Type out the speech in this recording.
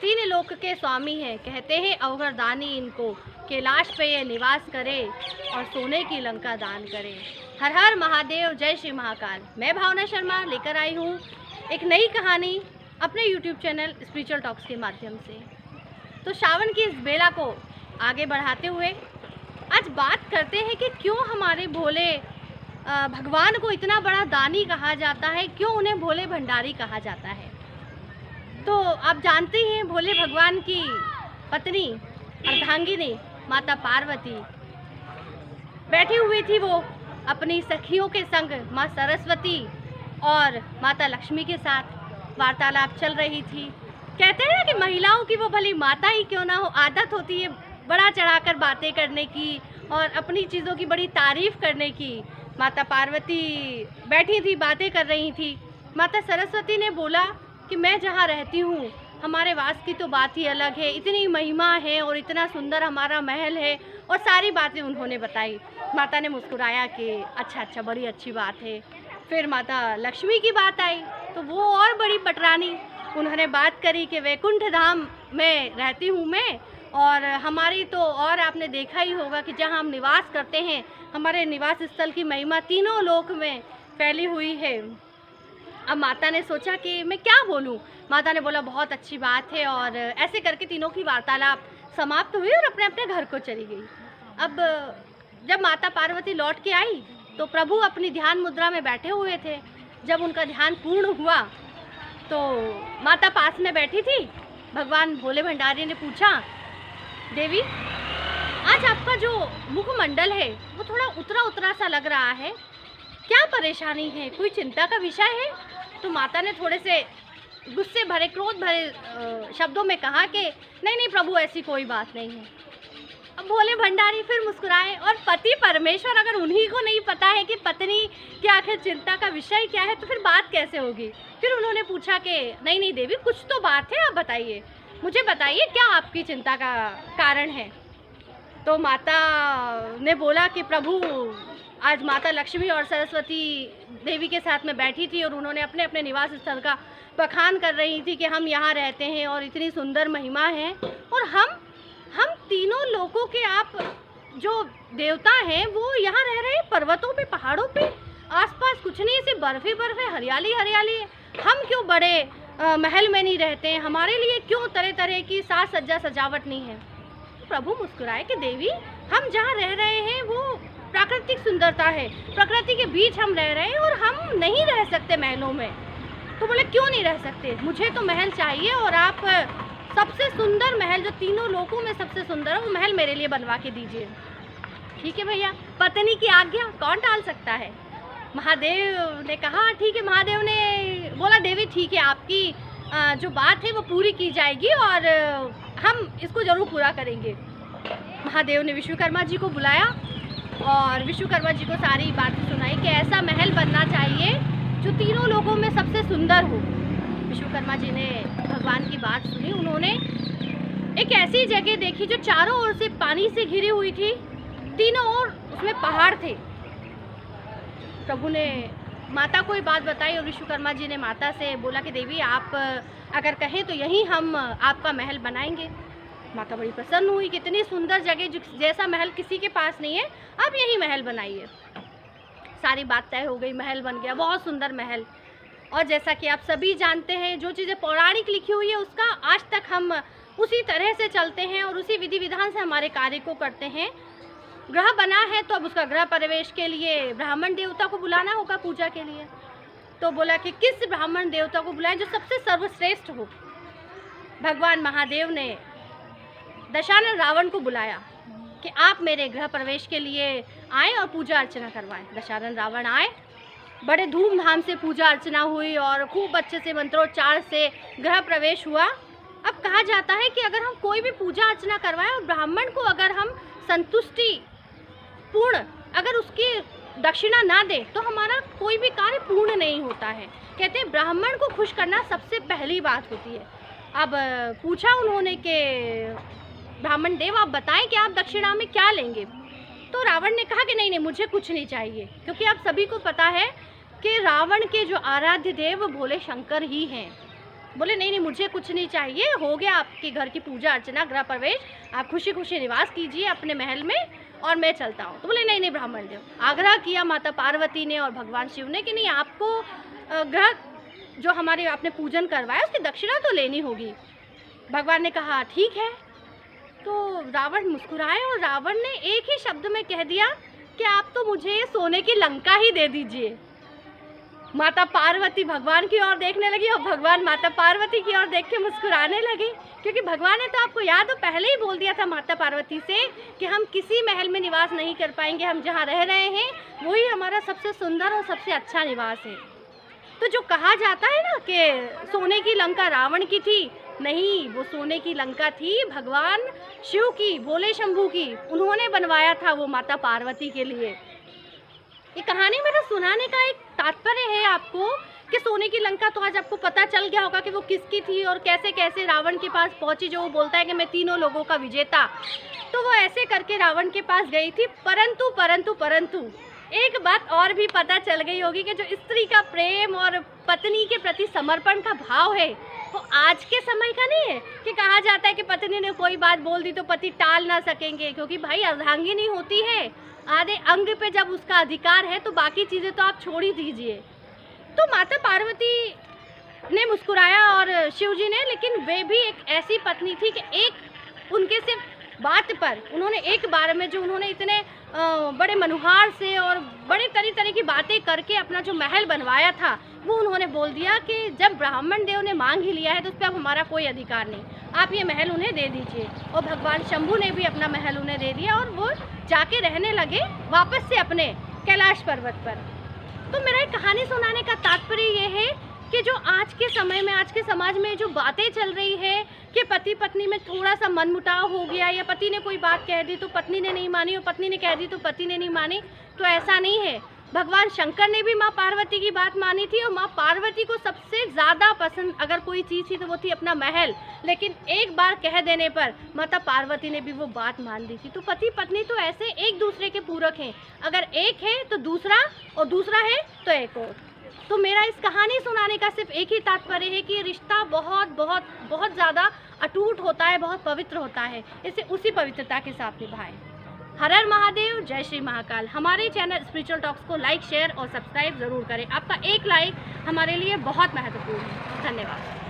तीन लोक के स्वामी हैं, कहते हैं अवघरदानी इनको, कैलाश पे ये निवास करे और सोने की लंका दान करे। हर हर महादेव, जय श्री महाकाल। मैं भावना शर्मा लेकर आई हूँ एक नई कहानी अपने YouTube चैनल स्पिरिचुअल टॉक्स के माध्यम से। तो श्रावण की इस बेला को आगे बढ़ाते हुए आज बात करते हैं कि क्यों हमारे भोले भगवान को इतना बड़ा दानी कहा जाता है, क्यों उन्हें भोले भंडारी कहा जाता है। तो आप जानते हैं भोले भगवान की पत्नी अर्धांगिनी माता पार्वती बैठी हुई थी, वो अपनी सखियों के संग माँ सरस्वती और माता लक्ष्मी के साथ वार्तालाप चल रही थी। कहते हैं कि महिलाओं की वो भली माता ही क्यों ना हो, आदत होती है बड़ा चढ़ाकर बातें करने की और अपनी चीज़ों की बड़ी तारीफ करने की। माता पार्वती बैठी थी, बातें कर रही थी। माता सरस्वती ने बोला कि मैं जहाँ रहती हूँ हमारे वास की तो बात ही अलग है, इतनी महिमा है और इतना सुंदर हमारा महल है, और सारी बातें उन्होंने बताई। माता ने मुस्कुराया कि अच्छा बड़ी अच्छी बात है। फिर माता लक्ष्मी की बात आई तो वो और बड़ी पटरानी, उन्होंने बात करी कि वैकुंठ धाम में रहती हूँ मैं, और हमारी तो और आपने देखा ही होगा कि जहाँ हम निवास करते हैं हमारे निवास स्थल की महिमा तीनों लोक में फैली हुई है। अब माता ने सोचा कि मैं क्या बोलूं। माता ने बोला बहुत अच्छी बात है, और ऐसे करके तीनों की वार्तालाप समाप्त हुई और अपने अपने घर को चली गई। अब जब माता पार्वती लौट के आई तो प्रभु अपनी ध्यान मुद्रा में बैठे हुए थे। जब उनका ध्यान पूर्ण हुआ तो माता पास में बैठी थी। भगवान भोले भंडारी ने पूछा, देवी आज आपका जो मुखमंडल है वो थोड़ा उतरा उतरा सा लग रहा है, क्या परेशानी है, कोई चिंता का विषय है? तो माता ने थोड़े से गुस्से भरे, क्रोध भरे शब्दों में कहा कि नहीं प्रभु, ऐसी कोई बात नहीं है। अब भोले भंडारी फिर मुस्कुराए, और पति परमेश्वर अगर उन्हीं को नहीं पता है कि पत्नी की आखिर चिंता का विषय क्या है तो फिर बात कैसे होगी। फिर उन्होंने पूछा कि नहीं देवी, कुछ तो बात है, आप बताइए, मुझे बताइए क्या आपकी चिंता का कारण है। तो माता ने बोला कि प्रभु आज माता लक्ष्मी और सरस्वती देवी के साथ में बैठी थी और उन्होंने अपने अपने निवास स्थल का बखान कर रही थी कि हम यहाँ रहते हैं और इतनी सुंदर महिमा है, और हम तीनों लोगों के आप जो देवता हैं वो यहाँ रह रहे हैं पर्वतों पे, पहाड़ों पे, आसपास कुछ नहीं, सिर्फ बर्फ ही बर्फ है, हरियाली हरियाली है। हम क्यों बड़े महल में नहीं रहते हैं, हमारे लिए क्यों तरह तरह की साज सज्जा सजावट नहीं है। प्रभु मुस्कुराए कि देवी, हम जहाँ रह रहे हैं वो प्राकृतिक सुंदरता है, प्रकृति के बीच हम रह रहे हैं और हम नहीं रह सकते महलों में। तो बोले क्यों नहीं रह सकते, मुझे तो महल चाहिए, और आप सबसे सुंदर महल जो तीनों लोगों में सबसे सुंदर है वो महल मेरे लिए बनवा के दीजिए। ठीक है भैया, पत्नी की आज्ञा कौन टाल सकता है। महादेव ने कहा ठीक है। महादेव ने बोला देवी ठीक है, आपकी जो बात है वो पूरी की जाएगी और हम इसको ज़रूर पूरा करेंगे। महादेव ने विश्वकर्मा जी को बुलाया और विश्वकर्मा जी को सारी बातें सुनाई कि ऐसा महल बनना चाहिए जो तीनों लोगों में सबसे सुंदर हो। विश्वकर्मा जी ने भगवान की बात सुनी। उन्होंने एक ऐसी जगह देखी जो चारों ओर से पानी से घिरी हुई थी, तीनों ओर उसमें पहाड़ थे। प्रभु ने माता को ये बात बताई और विश्वकर्मा जी ने माता से बोला कि देवी आप अगर कहें तो यहीं हम आपका महल बनाएंगे। माता बड़ी प्रसन्न हुई, कितनी सुंदर जगह, जैसा महल किसी के पास नहीं है, आप यहीं महल बनाइए। सारी बात तय हो गई, महल बन गया, बहुत सुंदर महल। और जैसा कि आप सभी जानते हैं जो चीज़ें पौराणिक लिखी हुई है उसका आज तक हम उसी तरह से चलते हैं और उसी विधि विधान से हमारे कार्य को करते हैं। ग्रह बना है तो अब उसका ग्रह प्रवेश के लिए ब्राह्मण देवता को बुलाना होगा पूजा के लिए। तो बोला कि किस ब्राह्मण देवता को बुलाएं जो सबसे सर्वश्रेष्ठ हो। भगवान महादेव ने दशानन रावण को बुलाया कि आप मेरे गृह प्रवेश के लिए आएँ और पूजा अर्चना करवाएं। दशानन रावण आए, बड़े धूमधाम से पूजा अर्चना हुई और खूब अच्छे से मंत्रोच्चार से गृह प्रवेश हुआ। अब कहा जाता है कि अगर हम कोई भी पूजा अर्चना करवाएं और ब्राह्मण को अगर हम संतुष्टि पूर्ण अगर उसकी दक्षिणा ना दे तो हमारा कोई भी कार्य पूर्ण नहीं होता है। कहते हैं ब्राह्मण को खुश करना सबसे पहली बात होती है। अब पूछा उन्होंने कि ब्राह्मण देव आप बताएं कि आप दक्षिणा में क्या लेंगे। तो रावण ने कहा कि नहीं मुझे कुछ नहीं चाहिए, क्योंकि आप सभी को पता है कि रावण के जो आराध्य देव भोले शंकर ही हैं। बोले नहीं नहीं, मुझे कुछ नहीं चाहिए, हो गया आपके घर की पूजा अर्चना, गृह प्रवेश, आप खुशी खुशी निवास कीजिए अपने महल में और मैं चलता हूँ। तो बोले नहीं नहीं ब्राह्मण देव, आग्रह किया माता पार्वती ने और भगवान शिव ने कि नहीं, आपको ग्रह जो हमारे आपने पूजन करवाया उसकी दक्षिणा तो लेनी होगी। भगवान ने कहा ठीक है। तो रावण मुस्कुराए और रावण ने एक ही शब्द में कह दिया कि आप तो मुझे ये सोने की लंका ही दे दीजिए। माता पार्वती भगवान की ओर देखने लगी और भगवान माता पार्वती की ओर देख के मुस्कुराने लगे, क्योंकि भगवान ने तो आपको याद हो पहले ही बोल दिया था माता पार्वती से कि हम किसी महल में निवास नहीं कर पाएंगे, हम जहाँ रह रहे हैं वही हमारा सबसे सुंदर और सबसे अच्छा निवास है। तो जो कहा जाता है ना कि सोने की लंका रावण की थी, नहीं, वो सोने की लंका थी भगवान शिव की, भोले शंभू की, उन्होंने बनवाया था वो माता पार्वती के लिए। ये कहानी मेरा सुनाने का एक तात्पर्य है आपको कि सोने की लंका तो आज आपको पता चल गया होगा कि वो किसकी थी और कैसे कैसे रावण के पास पहुंची, जो वो बोलता है कि मैं तीनों लोगों का विजेता। तो वो ऐसे करके रावण के पास गई थी, परंतु परंतु परंतु एक बात और भी पता चल गई होगी कि जो स्त्री का प्रेम और पत्नी के प्रति समर्पण का भाव है वो आज के समय का नहीं है कि कहा जाता है कि पत्नी ने कोई बात बोल दी तो पति टाल ना सकेंगे, क्योंकि भाई अर्धांगिनी होती है, आधे अंग पे जब उसका अधिकार है तो बाकी चीज़ें तो आप छोड़ ही दीजिए। तो माता पार्वती ने मुस्कुराया और शिव जी ने, लेकिन वे भी एक ऐसी पत्नी थी कि एक उनके सिर्फ बात पर उन्होंने एक बार में जो उन्होंने इतने बड़े मनुहार से और बड़े तरह की बातें करके अपना जो महल बनवाया था वो उन्होंने बोल दिया कि जब ब्राह्मण देव ने मांग ही लिया है तो उस पर अब हमारा कोई अधिकार नहीं, आप ये महल उन्हें दे दीजिए। और भगवान शंभू ने भी अपना महल उन्हें दे दिया और वो जाके रहने लगे वापस से अपने कैलाश पर्वत पर। तो मेरा एक कहानी सुनाने का तात्पर्य ये है कि जो आज के समय में, आज के समाज में जो बातें चल रही है कि पति पत्नी में थोड़ा सा मनमुटाव हो गया, या पति ने कोई बात कह दी तो पत्नी ने नहीं मानी और पत्नी ने कह दी तो पति ने नहीं मानी, तो ऐसा नहीं है। भगवान शंकर ने भी माँ पार्वती की बात मानी थी और माँ पार्वती को सबसे ज़्यादा पसंद अगर कोई चीज़ थी तो वो थी अपना महल, लेकिन एक बार कह देने पर माता पार्वती ने भी वो बात मान ली थी। तो पति पत्नी तो ऐसे एक दूसरे के पूरक हैं, अगर एक है तो दूसरा और दूसरा है तो एक और। तो मेरा इस कहानी सुनाने का सिर्फ एक ही तात्पर्य है कि रिश्ता बहुत बहुत बहुत ज़्यादा अटूट होता है, बहुत पवित्र होता है, इसे उसी पवित्रता के साथ निभाएं। हर हर महादेव, जय श्री महाकाल। हमारे चैनल स्पिरिचुअल टॉक्स को लाइक, शेयर और सब्सक्राइब ज़रूर करें। आपका एक लाइक हमारे लिए बहुत महत्वपूर्ण है। धन्यवाद।